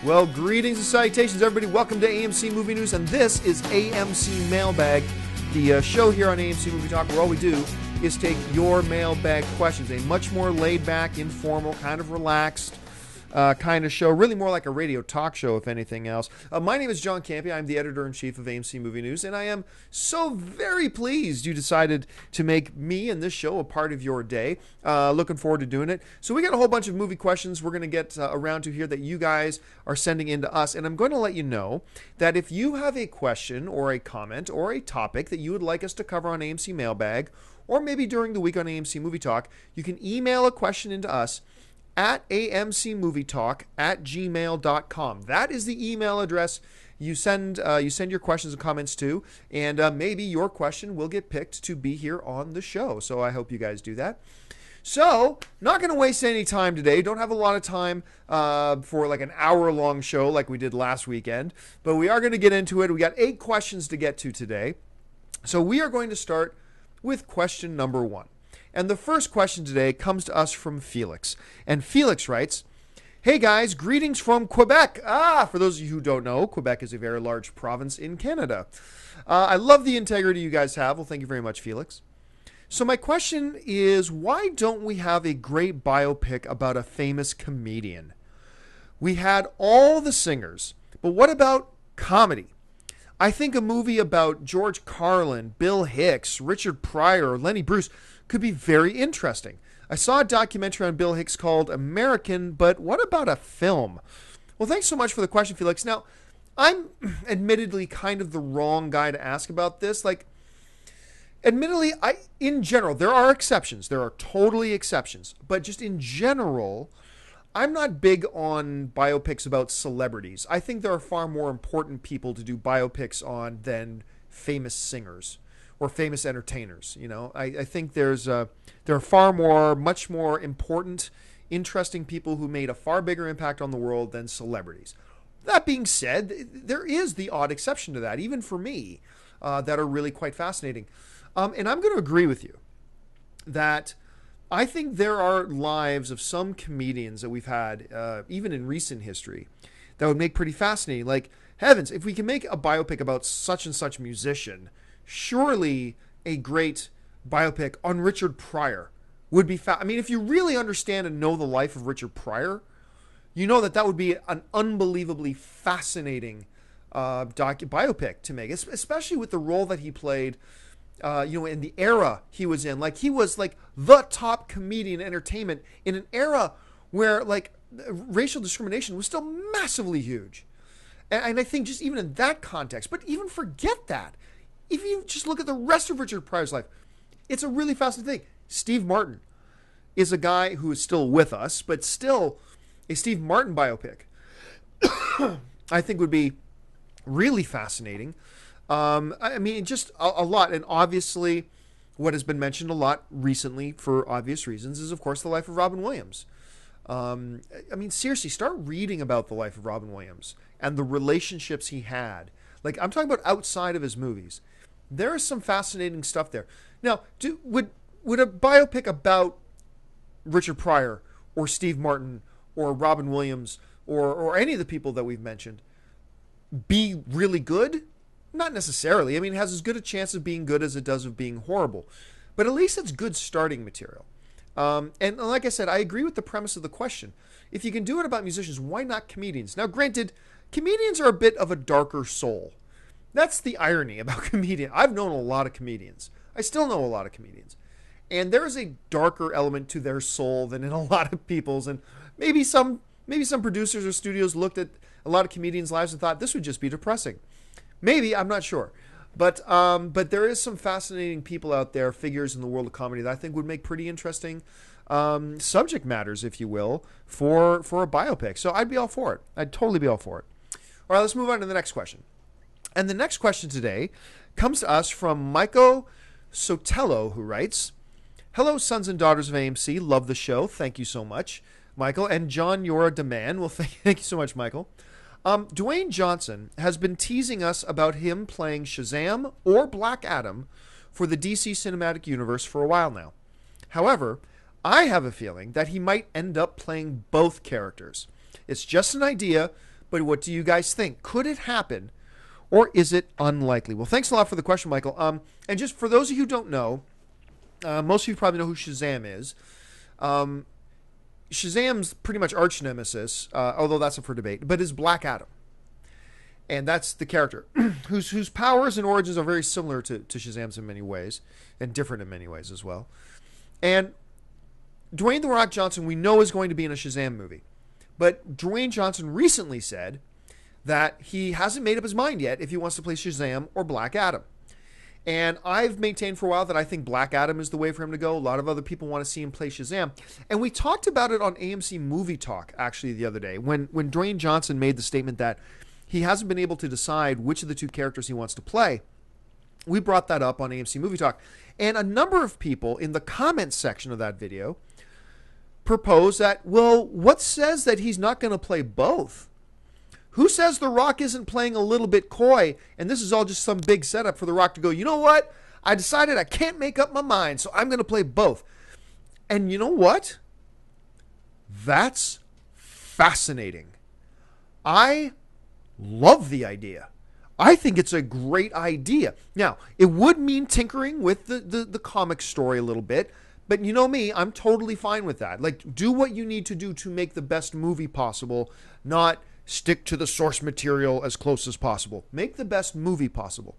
Well, greetings and salutations, everybody. Welcome to AMC Movie News, and this is AMC Mailbag, the show here on AMC Movie Talk, where all we do is take your mailbag questions. A much more laid-back, informal, kind of relaxed kind of show, really more like a radio talk show, if anything else. My name is John Campy. I'm the editor-in-chief of AMC Movie News, and I am so very pleased you decided to make me and this show a part of your day. Looking forward to doing it. So we got a whole bunch of movie questions we're going to get around to here that you guys are sending in to us, and I'm going to let you know that if you have a question or a comment or a topic that you would like us to cover on AMC Mailbag, or maybe during the week on AMC Movie Talk, you can email a question into us at amcmovietalk@gmail.com. That is the email address you send your questions and comments to, and maybe your question will get picked to be here on the show. So I hope you guys do that. So, not going to waste any time today. Don't have a lot of time for like an hour-long show like we did last weekend, but we are going to get into it. We got 8 questions to get to today. So we are going to start with question number 1. And the first question today comes to us from Felix. And Felix writes, "Hey guys, greetings from Quebec." For those of you who don't know, Quebec is a very large province in Canada. I love the integrity you guys have. Well, thank you very much, Felix. So my question is, why don't we have a great biopic about a famous comedian? We had all the singers, but what about comedy? I think a movie about George Carlin, Bill Hicks, Richard Pryor, or Lenny Bruce could be very interesting. I saw a documentary on Bill Hicks called American, but what about a film? Well, thanks so much for the question, Felix. Now, I'm admittedly kind of the wrong guy to ask about this. Admittedly, in general, there are exceptions. There are totally exceptions. But just in general, I'm not big on biopics about celebrities. I think there are far more important people to do biopics on than famous singers or famous entertainers. You know, I think there are much more important, interesting people who made a far bigger impact on the world than celebrities. That being said, there is the odd exception to that, even for me, that are really quite fascinating. And I'm going to agree with you that I think there are lives of some comedians that we've had, even in recent history, that would make pretty fascinating. Like, heavens, if we can make a biopic about such and such musician, surely a great biopic on Richard Pryor would be I mean, if you really understand and know the life of Richard Pryor, you know that would be an unbelievably fascinating biopic to make, especially with the role that he played, in the era he was in. Like, he was like the top comedian in entertainment in an era where like racial discrimination was still massively huge. And I think just even in that context, but even forget that, if you just look at the rest of Richard Pryor's life, it's a really fascinating thing. Steve Martin is a guy who is still with us, but still a Steve Martin biopic I think would be really fascinating. I mean, just a lot. And obviously, what has been mentioned a lot recently for obvious reasons is, of course, the life of Robin Williams. I mean, seriously, start reading about the life of Robin Williams and the relationships he had. Like, I'm talking about outside of his movies. There is some fascinating stuff there. Now, would a biopic about Richard Pryor or Steve Martin or Robin Williams or any of the people that we've mentioned be really good? Not necessarily. I mean, it has as good a chance of being good as it does of being horrible. But at least it's good starting material. And like I said, I agree with the premise of the question. If you can do it about musicians, why not comedians? Now, granted, comedians are a bit of a darker soul. That's the irony about comedians. I've known a lot of comedians. I still know a lot of comedians. And there is a darker element to their soul than in a lot of people's. And maybe some producers or studios looked at a lot of comedians' lives and thought this would just be depressing. Maybe, I'm not sure. But there is some fascinating people out there, figures in the world of comedy that I think would make pretty interesting subject matters, if you will, for a biopic. So I'd be all for it. I'd totally be all for it. All right, let's move on to the next question. And the next question today comes to us from Michael Sotelo, who writes, "Hello, sons and daughters of AMC. Love the show. Thank you so much, Michael. And John, you're a demand." Well, thank you so much, Michael. Dwayne Johnson has been teasing us about him playing Shazam or Black Adam for the DC Cinematic Universe for a while now. However, I have a feeling that he might end up playing both characters. It's just an idea, But what do you guys think? Could it happen, or is it unlikely? Well, thanks a lot for the question, Michael. And just for those of you who don't know, most of you probably know who Shazam is. Shazam's pretty much arch nemesis, although that's up for debate, but is Black Adam. And that's the character whose powers and origins are very similar to Shazam's in many ways, and different in many ways as well. And Dwayne "The Rock" Johnson, we know, is going to be in a Shazam movie. But Dwayne Johnson recently said that he hasn't made up his mind yet if he wants to play Shazam or Black Adam. And I've maintained for a while that I think Black Adam is the way for him to go. A lot of other people want to see him play Shazam. And we talked about it on AMC Movie Talk, actually, the other day, when Dwayne Johnson made the statement that he hasn't been able to decide which of the two characters he wants to play. We brought that up on AMC Movie Talk. And a number of people in the comments section of that video proposed that, well, what says that he's not going to play both? Who says The Rock isn't playing a little bit coy, and this is all just some big setup for The Rock to go, you know what? I decided I can't make up my mind, so I'm going to play both. And you know what? That's fascinating. I love the idea. I think it's a great idea. Now, it would mean tinkering with the comic story a little bit, but you know me, I'm totally fine with that. Like, do what you need to do to make the best movie possible, not stick to the source material as close as possible. Make the best movie possible.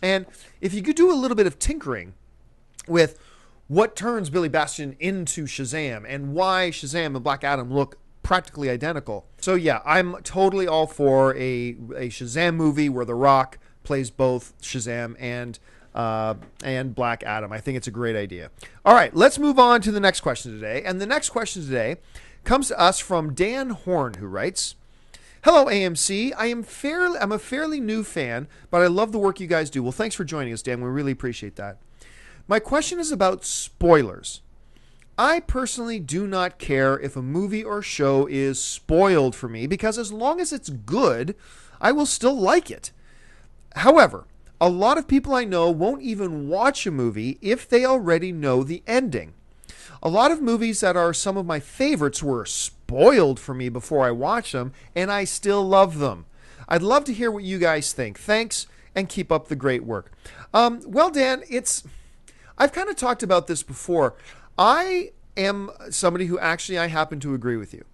And if you could do a little bit of tinkering with what turns Billy Bastion into Shazam and why Shazam and Black Adam look practically identical. So yeah, I'm totally all for a Shazam movie where The Rock plays both Shazam and Black Adam. I think it's a great idea. All right, let's move on to the next question today. And the next question today comes to us from Dan Horn, who writes, "Hello, AMC. I'm a fairly new fan, but I love the work you guys do." Well, thanks for joining us, Dan. We really appreciate that. My question is about spoilers. I personally do not care if a movie or show is spoiled for me because as long as it's good, I will still like it. However, a lot of people I know won't even watch a movie if they already know the ending. A lot of movies that are some of my favorites were spoiled for me before I watch them, and I still love them. I'd love to hear what you guys think. Thanks, and keep up the great work. Well, Dan, I've kind of talked about this before. I am somebody who actually I happen to agree with you.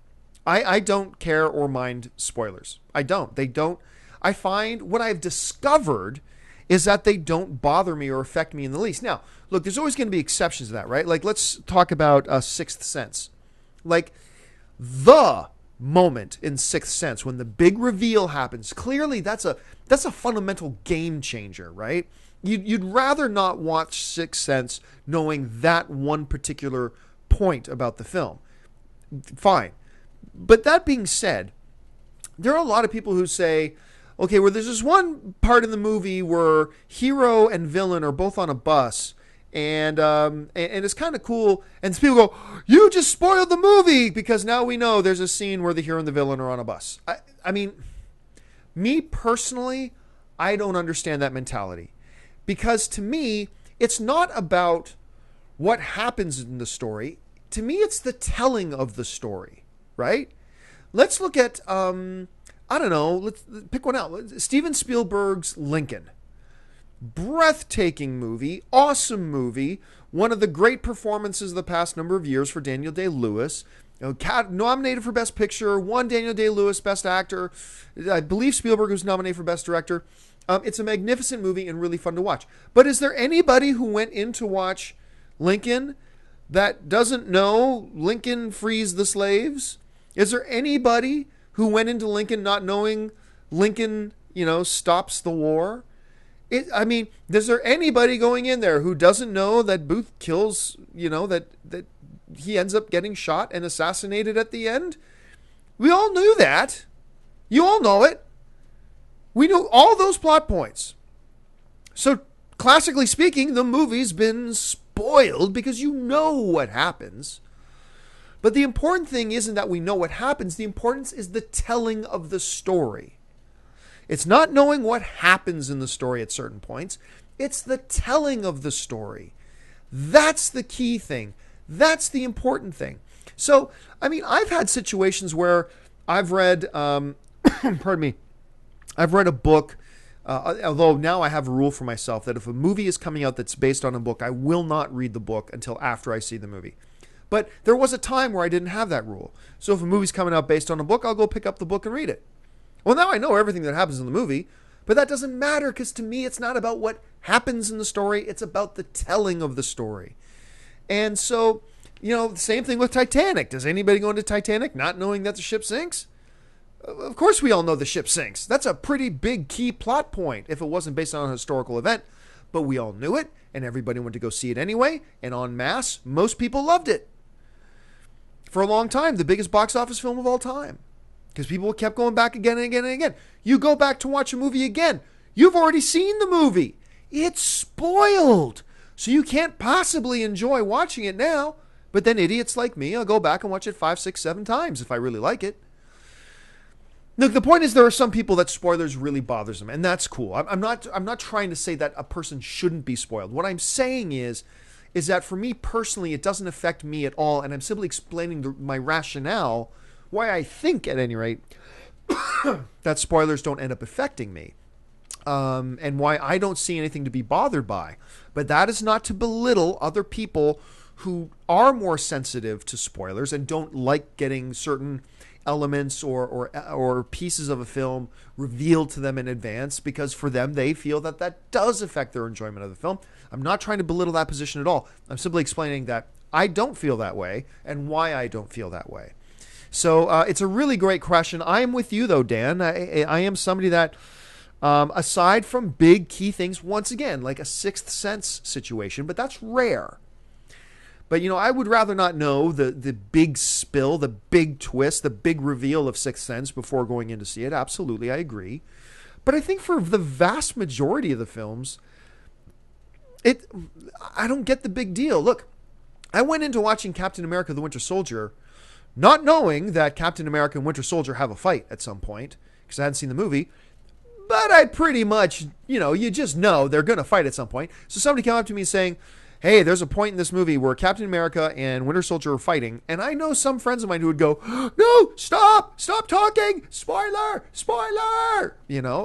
I don't care or mind spoilers. I don't. They don't. I find what I've discovered is that they don't bother me or affect me in the least. Now, look, there's always going to be exceptions to that, right? Like, let's talk about Sixth Sense. Like, the moment in Sixth Sense when the big reveal happens, clearly that's a fundamental game changer, right? You'd rather not watch Sixth Sense knowing that one particular point about the film. Fine. But that being said, there are a lot of people who say, okay, well, there's this one part in the movie where hero and villain are both on a bus, and it's kind of cool, and people go, you just spoiled the movie, because now we know there's a scene where the hero and the villain are on a bus. I mean, me personally, I don't understand that mentality. Because to me, it's not about what happens in the story. To me, it's the telling of the story, right? Let's look at, I don't know, let's pick one out. Steven Spielberg's Lincoln. Breathtaking movie, awesome movie, one of the great performances of the past number of years for Daniel Day-Lewis. Nominated for Best Picture, won Daniel Day-Lewis Best Actor. I believe Spielberg was nominated for Best Director. It's a magnificent movie and really fun to watch. But is there anybody who went in to watch Lincoln that doesn't know Lincoln frees the slaves? Is there anybody who went into Lincoln not knowing Lincoln, stops the war? Is there anybody going in there who doesn't know that Booth kills, that he ends up getting shot and assassinated at the end? We all knew that. You all know it. We know all those plot points. So, classically speaking, the movie's been spoiled because you know what happens. But the important thing isn't that we know what happens. The importance is the telling of the story. It's not knowing what happens in the story at certain points. It's the telling of the story. That's the key thing. That's the important thing. So, I've had situations where I've read pardon me, I've read a book, although now I have a rule for myself that if a movie is coming out that's based on a book, I will not read the book until after I see the movie. But there was a time where I didn't have that rule. So if a movie's coming out based on a book, I'll go pick up the book and read it. Well, now I know everything that happens in the movie, but that doesn't matter because to me it's not about what happens in the story, it's about the telling of the story. And so, the same thing with Titanic. Does anybody go into Titanic not knowing that the ship sinks? Of course we all know the ship sinks. That's a pretty big key plot point if it wasn't based on a historical event. But we all knew it, and everybody went to go see it anyway, and en masse, most people loved it. For a long time, the biggest box office film of all time. Because people kept going back again and again and again. You go back to watch a movie again. You've already seen the movie. It's spoiled. So you can't possibly enjoy watching it now. But then idiots like me, I'll go back and watch it 5, 6, 7 times if I really like it. Look, the point is there are some people that spoilers really bothers them, and that's cool. I'm not trying to say that a person shouldn't be spoiled. What I'm saying is that for me personally, it doesn't affect me at all, and I'm simply explaining my rationale, why I think, at any rate, that spoilers don't end up affecting me, and why I don't see anything to be bothered by. But that is not to belittle other people who are more sensitive to spoilers and don't like getting certain elements or pieces of a film revealed to them in advance, because for them, they feel that does affect their enjoyment of the film. I'm not trying to belittle that position at all. I'm simply explaining that I don't feel that way and why I don't feel that way. So it's a really great question. I am with you, though, Dan. I am somebody that, aside from big key things, once again, like a Sixth Sense situation, but that's rare. But, I would rather not know the big spill, the big twist, the big reveal of Sixth Sense before going in to see it. Absolutely, I agree. But I think for the vast majority of the films, I don't get the big deal. Look, I went into watching Captain America: The Winter Soldier not knowing that Captain America and Winter Soldier have a fight at some point, because I hadn't seen the movie. But I pretty much, you just know they're going to fight at some point. So somebody came up to me saying, hey, there's a point in this movie where Captain America and Winter Soldier are fighting. And I know some friends of mine who would go, no, stop talking, spoiler,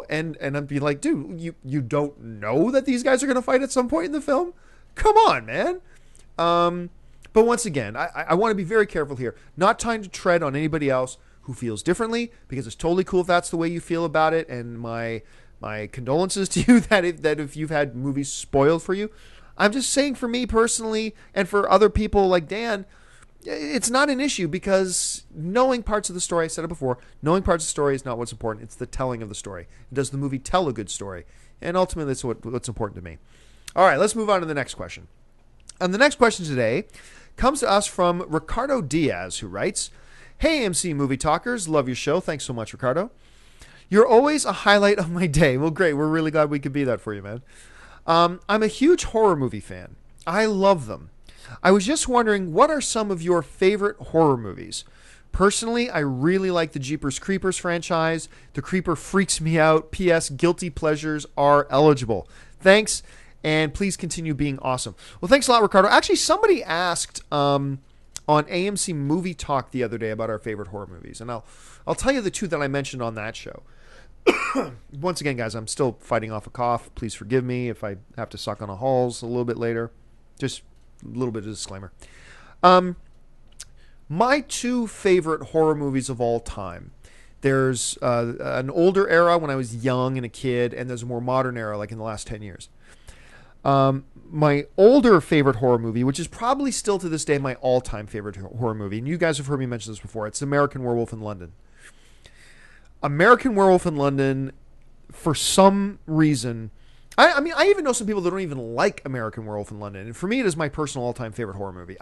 and I'd be like, dude, you don't know that these guys are going to fight at some point in the film? Come on, man. But once again, I want to be very careful here, not trying to tread on anybody else who feels differently, because it's totally cool if that's the way you feel about it. And my condolences to you that if you've had movies spoiled for you. I'm just saying, for me personally, and for other people like Dan, it's not an issue, because knowing parts of the story, I said it before, knowing parts of the story is not what's important. It's the telling of the story. Does the movie tell a good story? And ultimately, that's what's important to me. All right, let's move on to the next question. And the next question today comes to us from Ricardo Diaz, who writes, hey, AMC Movie Talkers, love your show. Thanks so much, Ricardo. You're always a highlight of my day. Well, great. We're really glad we could be that for you, man. I'm a huge horror movie fan. I love them. I was just wondering, what are some of your favorite horror movies? Personally, I really like the Jeepers Creepers franchise. The Creeper freaks me out. P.S. Guilty pleasures are eligible. Thanks, and please continue being awesome. Well, thanks a lot, Ricardo. Actually, somebody asked on AMC Movie Talk the other day about our favorite horror movies, and I'll tell you the two that I mentioned on that show. Once again, guys, I'm still fighting off a cough. Please forgive me if I have to suck on a halls a little bit later. Just a little bit of disclaimer. My two favorite horror movies of all time. There's an older era when I was young and a kid, and there's a more modern era like in the last 10 years. My older favorite horror movie, which is probably still to this day my all-time favorite horror movie, and you guys have heard me mention this before, it's American Werewolf in London. American Werewolf in London, for some reason, I mean, I even know some people that don't even like American Werewolf in London, and for me, it is my personal all-time favorite horror movie.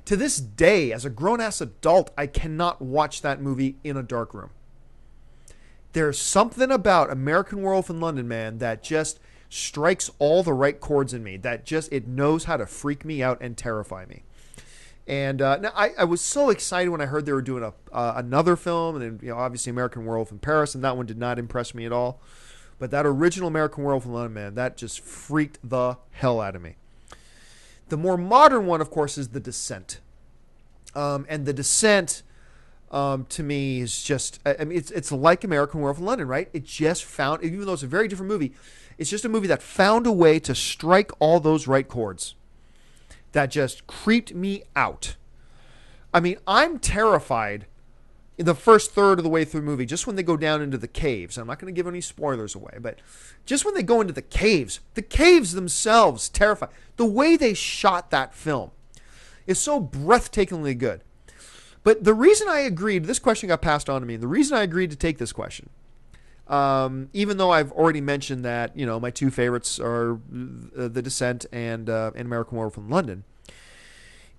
To this day, as a grown-ass adult, I cannot watch that movie in a dark room. There's something about American Werewolf in London, man, that just strikes all the right chords in me, that just, it knows how to freak me out and terrify me. And now I was so excited when I heard they were doing another film, and then, obviously American Werewolf in Paris, and that one did not impress me at all. But that original American Werewolf in London, man, that just freaked the hell out of me. The more modern one, of course, is The Descent. And The Descent, to me is just, I mean, it's like American Werewolf in London, right? It just found, even though it's a very different movie, it's just a movie that found a way to strike all those right chords that just creeped me out. I mean, I'm terrified in the first third of the way through the movie, just when they go down into the caves. I'm not going to give any spoilers away, but just when they go into the caves themselves terrify. The way they shot that film is so breathtakingly good. But the reason I agreed, this question got passed on to me, and the reason I agreed to take this question, even though I've already mentioned that, you know, my two favorites are The Descent and American Werewolf in London,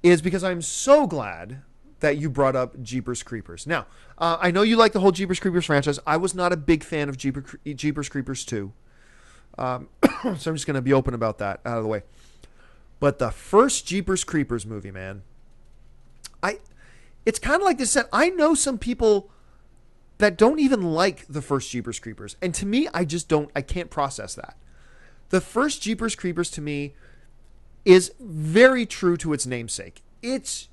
is because I'm so glad that you brought up Jeepers Creepers. Now, I know you like the whole Jeepers Creepers franchise. I was not a big fan of Jeepers Creepers 2. So I'm just going to be open about that out of the way. But the first Jeepers Creepers movie, man, it's kind of like this. I know some people that don't even like the first Jeepers Creepers. And to me, I can't process that. The first Jeepers Creepers to me is very true to its namesake. It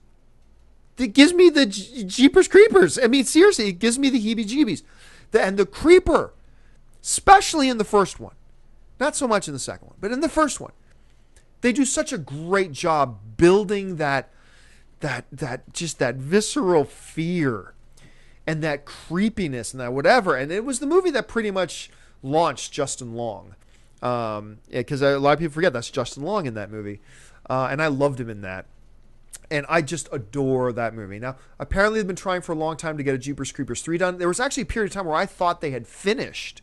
gives me the Jeepers Creepers. I mean, seriously, it gives me the heebie-jeebies. And the creeper, especially in the first one, not so much in the second one, but in the first one, they do such a great job building that visceral fear and that creepiness and that whatever. And it was the movie that pretty much launched Justin Long. Because a lot of people forget that's Justin Long in that movie. And I loved him in that. And I just adore that movie. Now, apparently they've been trying for a long time to get a Jeepers Creepers 3 done. There was actually a period of time where I thought they had finished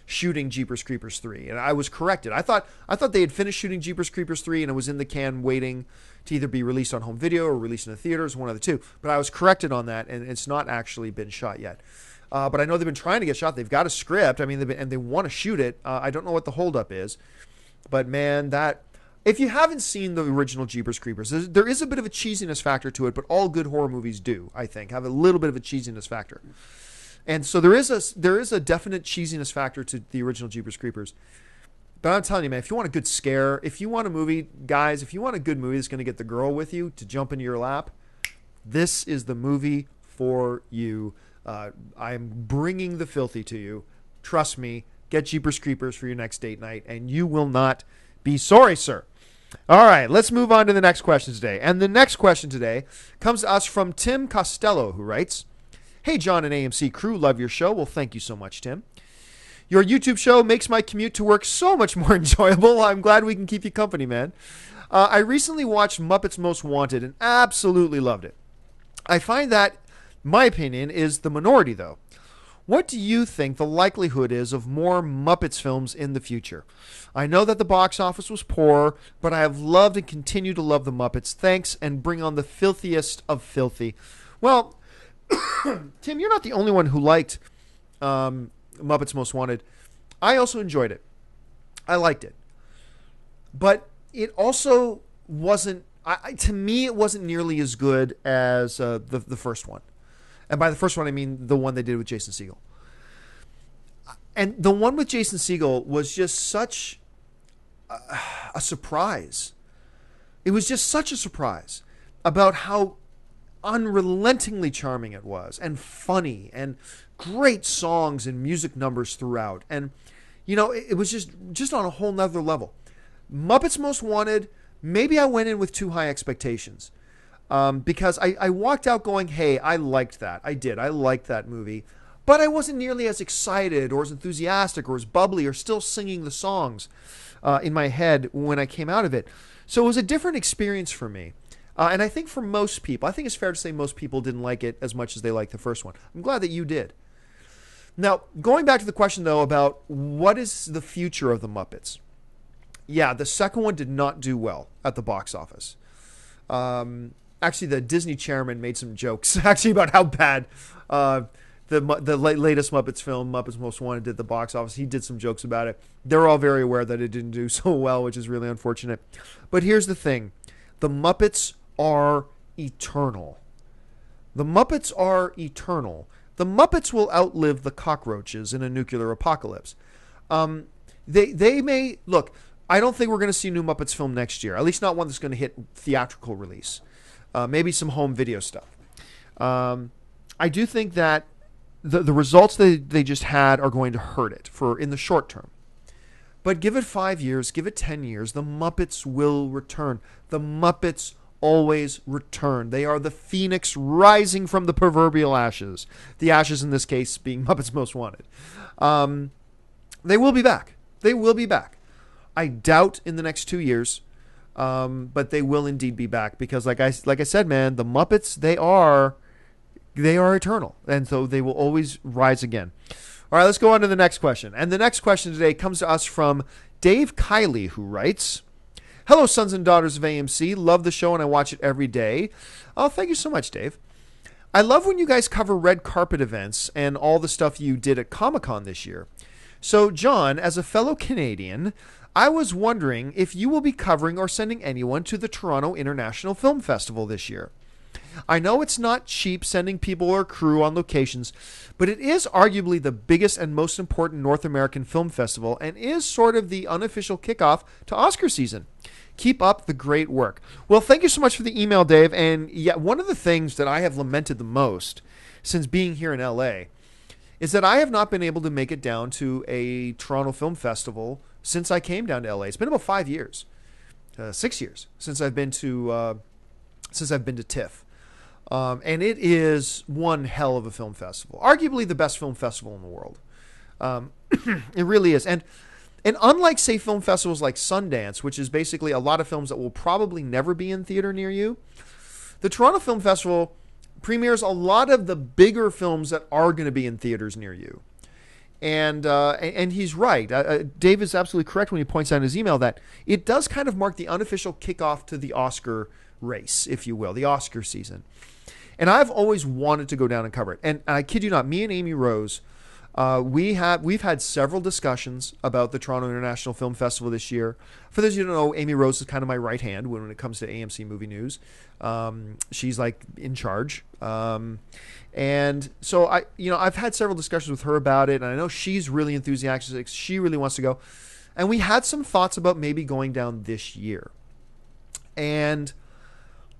shooting Jeepers Creepers 3. And I was corrected. I thought they had finished shooting Jeepers Creepers 3 and it was in the can waiting to either be released on home video or released in the theaters, one of the two. But I was corrected on that, and it's not actually been shot yet. But I know they've been trying to get shot. They've got a script. I mean, and they want to shoot it. I don't know what the holdup is. But, man, if you haven't seen the original Jeepers Creepers, there is a bit of a cheesiness factor to it, but all good horror movies do, I think, have a little bit of a cheesiness factor. And so there is a definite cheesiness factor to the original Jeepers Creepers. But I'm telling you, man, if you want a good scare, if you want a movie, guys, if you want a good movie that's going to get the girl with you to jump into your lap, this is the movie for you. I'm bringing the filthy to you. Trust me, get Jeepers Creepers for your next date night, and you will not be sorry, sir. All right, let's move on to the next question today. And the next question today comes to us from Tim Costello, who writes, "Hey, John and AMC crew, love your show." Well, thank you so much, Tim. "Your YouTube show makes my commute to work so much more enjoyable. I'm glad we can keep you company, man. I recently watched Muppets Most Wanted and absolutely loved it. I find that, my opinion, is the minority, though. What do you think the likelihood is of more Muppets films in the future? I know that the box office was poor, but I have loved and continue to love the Muppets. Thanks, and bring on the filthiest of filthy." Well, Tim, you're not the only one who liked Muppets Most Wanted. I also enjoyed it. I liked it. But it also wasn't, to me, it wasn't nearly as good as the first one. And by the first one, I mean the one they did with Jason Segel. And the one with Jason Segel was just such a surprise. It was just such a surprise about how unrelentingly charming it was, and funny, and great songs and music numbers throughout. And, you know, it was just on a whole nother level. Muppets Most Wanted, maybe I went in with too high expectations. Because I walked out going, hey, I liked that. I did. I liked that movie. But I wasn't nearly as excited or as enthusiastic or as bubbly or still singing the songs in my head when I came out of it. So it was a different experience for me. And I think for most people, I think it's fair to say most people didn't like it as much as they liked the first one. I'm glad that you did. Now, going back to the question, though, about what is the future of the Muppets? Yeah, the second one did not do well at the box office. Actually, the Disney chairman made some jokes actually about how bad the latest Muppets film, Muppets Most Wanted, did at the box office. He did some jokes about it. They're all very aware that it didn't do so well, which is really unfortunate. But here's the thing. The Muppets are eternal. The Muppets are eternal. The Muppets will outlive the cockroaches in a nuclear apocalypse. They may... Look, I don't think we're going to see a new Muppets film next year. At least not one that's going to hit theatrical release. Maybe some home video stuff. I do think that the results they just had are going to hurt it for in the short term. But give it 5 years, give it 10 years, the Muppets will return. The Muppets always return. They are the phoenix rising from the proverbial ashes. The ashes in this case being Muppets Most Wanted. They will be back. They will be back. I doubt in the next 2 years, but they will indeed be back because, like I said, man, the Muppets they are eternal, and so they will always rise again. All right, let's go on to the next question. And the next question today comes to us from Dave Kiley, who writes, "Hello, sons and daughters of AMC. Love the show and I watch it every day." Oh, thank you so much, Dave. "I love when you guys cover red carpet events and all the stuff you did at Comic-Con this year. So, John, as a fellow Canadian, I was wondering if you will be covering or sending anyone to the Toronto International Film Festival this year. I know it's not cheap sending people or crew on locations, but it is arguably the biggest and most important North American film festival and is sort of the unofficial kickoff to Oscar season. Keep up the great work." Well, thank you so much for the email, Dave. And yeah, one of the things that I have lamented the most since being here in LA is that I have not been able to make it down to a Toronto Film Festival since I came down to LA. It's been about 5 years, 6 years since I've been to TIFF. And it is one hell of a film festival, arguably the best film festival in the world. It really is. And unlike, say, film festivals like Sundance, which is basically a lot of films that will probably never be in theater near you, the Toronto Film Festival premieres a lot of the bigger films that are going to be in theaters near you. And he's right. Dave is absolutely correct when he points out in his email that it does kind of mark the unofficial kickoff to the Oscar race, if you will, the Oscar season. And I've always wanted to go down and cover it. And I kid you not, me and Amy Rose, we've had several discussions about the Toronto International Film Festival this year. For those of you who don't know, Amy Rose is kind of my right hand when it comes to AMC movie news. She's like in charge. And so I've had several discussions with her about it, and I know she's really enthusiastic. She really wants to go. And we had some thoughts about maybe going down this year. And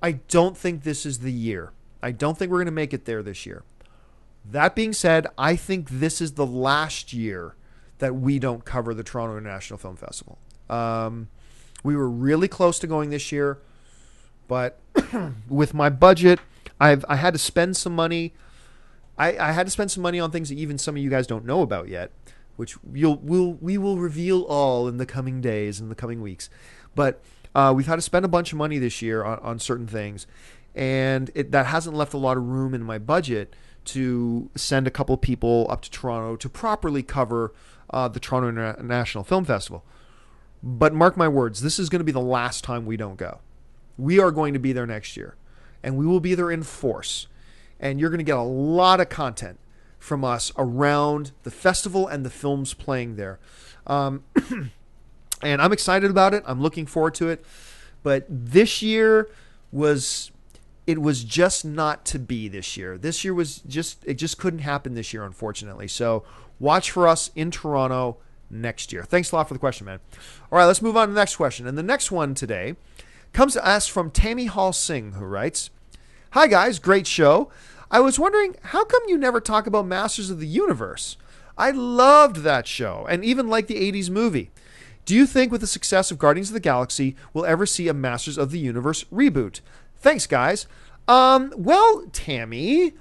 I don't think this is the year. I don't think we're going to make it there this year. That being said, I think this is the last year that we don't cover the Toronto International Film Festival. We were really close to going this year, but with my budget, I had to spend some money. I had to spend some money on things that even some of you guys don't know about yet, which we will reveal all in the coming days, in the coming weeks. But we've had to spend a bunch of money this year on certain things, and that hasn't left a lot of room in my budget to send a couple of people up to Toronto to properly cover the Toronto International Film Festival. But mark my words, this is going to be the last time we don't go. We are going to be there next year, and we will be there in force. And you're going to get a lot of content from us around the festival and the films playing there. And I'm excited about it. I'm looking forward to it. But this year was just not to be this year. This year it just couldn't happen this year, unfortunately. So watch for us in Toronto next year. Thanks a lot for the question, man. All right, let's move on to the next question. And the next one today comes to us from Tammy Hall Singh, who writes, "Hi guys, great show. I was wondering, how come you never talk about Masters of the Universe? I loved that show and even liked the 80s movie. Do you think with the success of Guardians of the Galaxy, we'll ever see a Masters of the Universe reboot? Thanks, guys." Well, Tammy,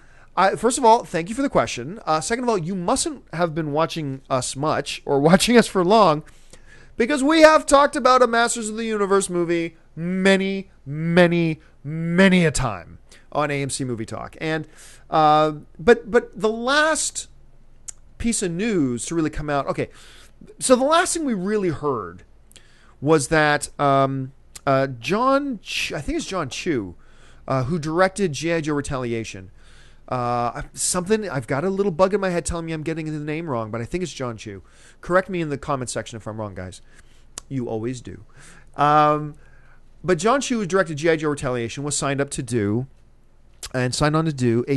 first of all, thank you for the question. Second of all, you mustn't have been watching us much or watching us for long, because we have talked about a Masters of the Universe movie many, many, many a time on AMC Movie Talk. And but the last piece of news to really come out, okay, so the last thing we really heard was that I think it's John Chu, who directed G.I. Joe Retaliation. I've got a little bug in my head telling me I'm getting the name wrong, but I think it's John Chu. Correct me in the comment section if I'm wrong, guys. You always do. But John Chu, who directed G.I. Joe Retaliation, was signed on to do a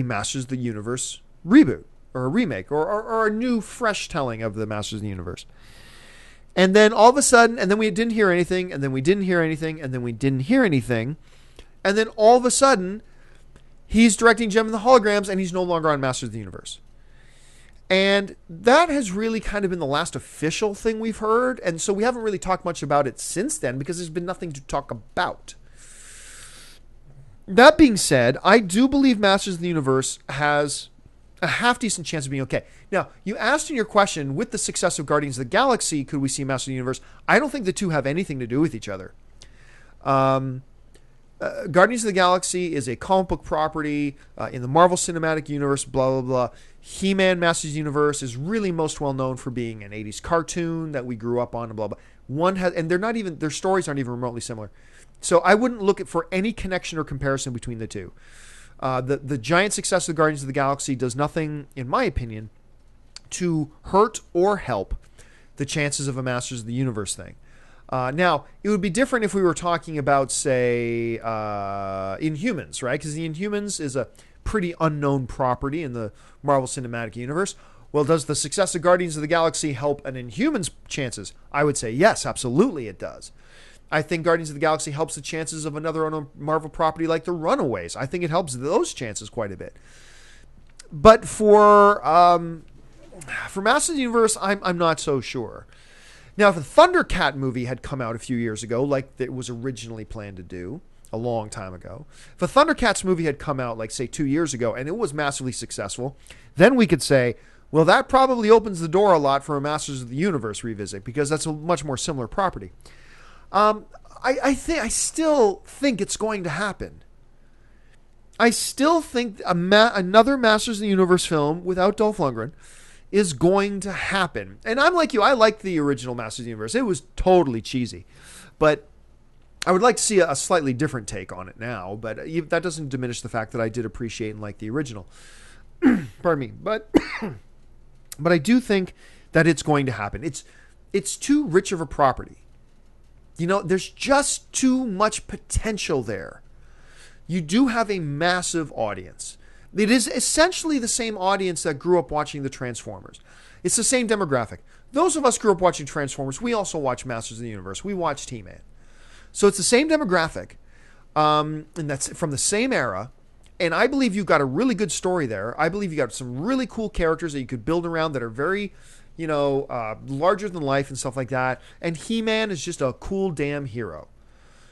Masters of the Universe reboot, or a remake, or a new, fresh telling of the Masters of the Universe. And then all of a sudden, and then we didn't hear anything, and then we didn't hear anything, and then we didn't hear anything. And then all of a sudden, He's directing Gem and the Holograms, and he's no longer on Masters of the Universe. And that has really kind of been the last official thing we've heard. And so we haven't really talked much about it since then because there's been nothing to talk about. That being said, I do believe Masters of the Universe has a half-decent chance of being okay. Now, you asked in your question, with the success of Guardians of the Galaxy, could we see Masters of the Universe? I don't think the two have anything to do with each other. Guardians of the Galaxy is a comic book property in the Marvel Cinematic Universe, blah, blah, blah. He-Man Masters of the Universe is really most well known for being an 80s cartoon that we grew up on, and blah, blah. One has, and their stories aren't even remotely similar. So I wouldn't look for any connection or comparison between the two. The giant success of the Guardians of the Galaxy does nothing, in my opinion, to hurt or help the chances of a Masters of the Universe thing. Now, it would be different if we were talking about, say, Inhumans, right? Because the Inhumans is a pretty unknown property in the Marvel Cinematic Universe. Well, does the success of Guardians of the Galaxy help an Inhumans' chances? I would say yes, absolutely it does. I think Guardians of the Galaxy helps the chances of another unknown Marvel property like the Runaways. I think it helps those chances quite a bit. But for Masters of the Universe, I'm not so sure. Now, if a Thundercat movie had come out a few years ago, like it was originally planned to do a long time ago, if a Thundercats movie had come out, like, say, 2 years ago, and it was massively successful, then we could say, well, that probably opens the door a lot for a Masters of the Universe revisit, because that's a much more similar property. I still think it's going to happen. I still think another Masters of the Universe film without Dolph Lundgren is going to happen. And I'm like you, I liked the original Masters of the Universe. It was totally cheesy. But I would like to see a slightly different take on it now. But that doesn't diminish the fact that I did appreciate and like the original. Pardon me. But I do think that it's going to happen. It's too rich of a property. You know, there's just too much potential there. You do have a massive audience. It is essentially the same audience that grew up watching the Transformers. It's the same demographic. Those of us grew up watching Transformers. We also watch Masters of the Universe. We watched He-Man. So it's the same demographic, and that's from the same era. And I believe you've got a really good story there. I believe you got some really cool characters that you could build around that are very, larger than life and stuff like that. And He-Man is just a cool damn hero.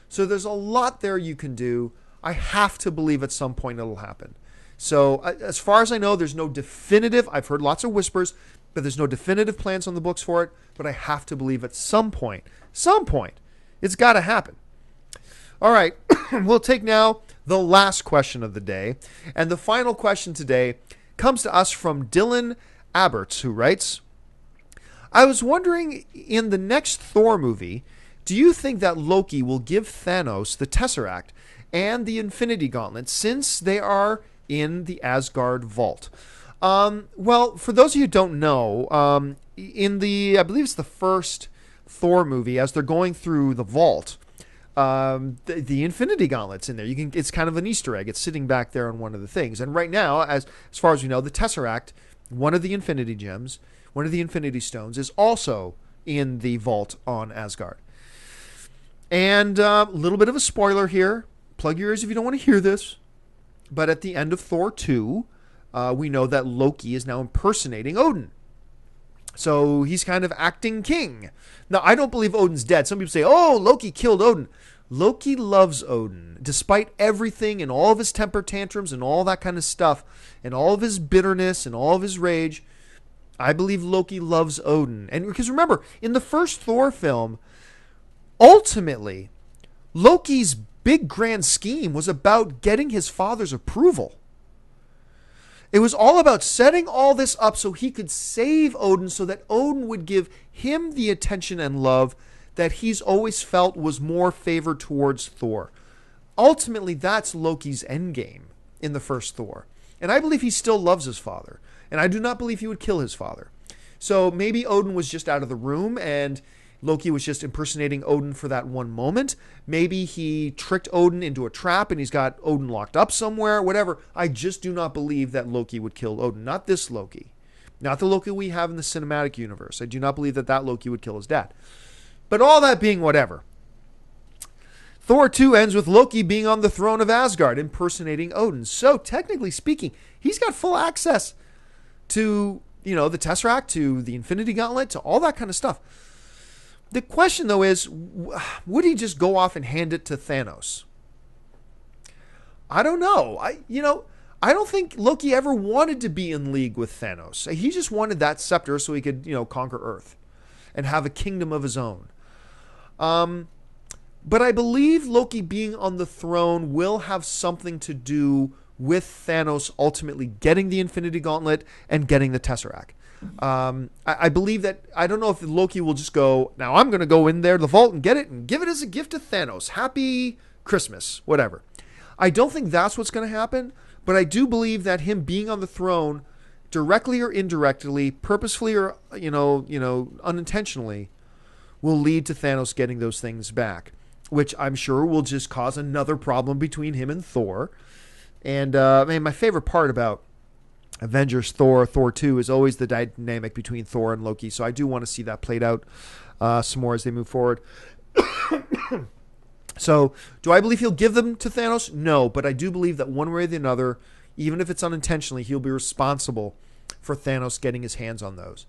So there's a lot there you can do. I have to believe at some point it'll happen. So as far as I know, there's no definitive, I've heard lots of whispers, but there's no definitive plans on the books for it. But I have to believe at some point, it's got to happen. All right, we'll take now the last question of the day. And the final question today comes to us from Dylan Aberts, who writes, I was wondering, in the next Thor movie, do you think that Loki will give Thanos the Tesseract and the Infinity Gauntlet, since they are in the Asgard vault? Well, for those of you who don't know, in I believe it's the first Thor movie, as they're going through the vault, the Infinity Gauntlet's in there. It's kind of an Easter egg. It's sitting back there on one of the things. And right now, as far as we know, the Tesseract, one of the Infinity Gems, one of the Infinity Stones, is also in the vault on Asgard. And a little bit of a spoiler here. Plug your ears if you don't want to hear this. But at the end of Thor 2, we know that Loki is now impersonating Odin. So he's kind of acting king. Now, I don't believe Odin's dead. Some people say, oh, Loki killed Odin. Loki loves Odin. Despite everything and all of his temper tantrums and all that kind of stuff, and all of his bitterness and all of his rage, I believe Loki loves Odin. And because remember, in the first Thor film, ultimately, Loki's big grand scheme was about getting his father's approval. It was all about setting all this up so he could save Odin, so that Odin would give him the attention and love that he's always felt was more favored towards Thor. Ultimately, that's Loki's endgame in the first Thor. And I believe he still loves his father. And I do not believe he would kill his father. So maybe Odin was just out of the room and Loki was just impersonating Odin for that one moment. Maybe he tricked Odin into a trap and he's got Odin locked up somewhere, whatever. I just do not believe that Loki would kill Odin. Not this Loki. Not the Loki we have in the cinematic universe. I do not believe that Loki would kill his dad. But all that being whatever, Thor 2 ends with Loki being on the throne of Asgard, impersonating Odin. So, technically speaking, he's got full access to, the Tesseract, to the Infinity Gauntlet, to all that kind of stuff. The question, though, is, would he just go off and hand it to Thanos? I don't know. I don't think Loki ever wanted to be in league with Thanos. He just wanted that scepter so he could, conquer Earth and have a kingdom of his own. But I believe Loki being on the throne will have something to do with Thanos ultimately getting the Infinity Gauntlet and getting the Tesseract. I believe that, I don't know if Loki will just go, now I'm going to go in there, the vault, and get it and give it as a gift to Thanos. Happy Christmas, whatever. I don't think that's what's going to happen, but I do believe that him being on the throne, directly or indirectly, purposefully or, unintentionally, will lead to Thanos getting those things back, which I'm sure will just cause another problem between him and Thor. And my favorite part about Avengers Thor 2 is always the dynamic between Thor and Loki. So I do want to see that played out some more as they move forward. So do I believe he'll give them to Thanos? No, but I do believe that one way or the other, even if it's unintentionally, he'll be responsible for Thanos getting his hands on those.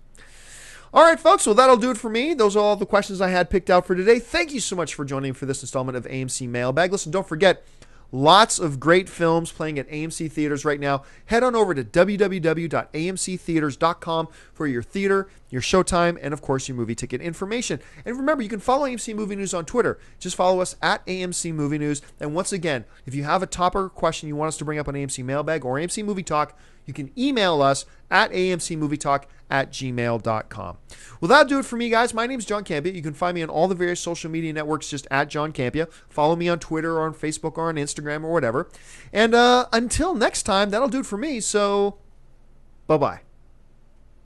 All right, folks, well, that'll do it for me. Those are all the questions I had picked out for today. Thank you so much for joining me for this installment of AMC Mailbag. Listen, don't forget, lots of great films playing at AMC Theaters right now. Head on over to www.amctheaters.com for your theater, your showtime, and, of course, your movie ticket information. And remember, you can follow AMC Movie News on Twitter. Just follow us at AMC Movie News. And once again, if you have a topic or question you want us to bring up on AMC Mailbag or AMC Movie Talk, you can email us at amcmovietalk@gmail.com. Well, that'll do it for me, guys. My name's John Campia. You can find me on all the various social media networks just at John Campia. Follow me on Twitter or on Facebook or on Instagram or whatever. And until next time, that'll do it for me. So, bye-bye.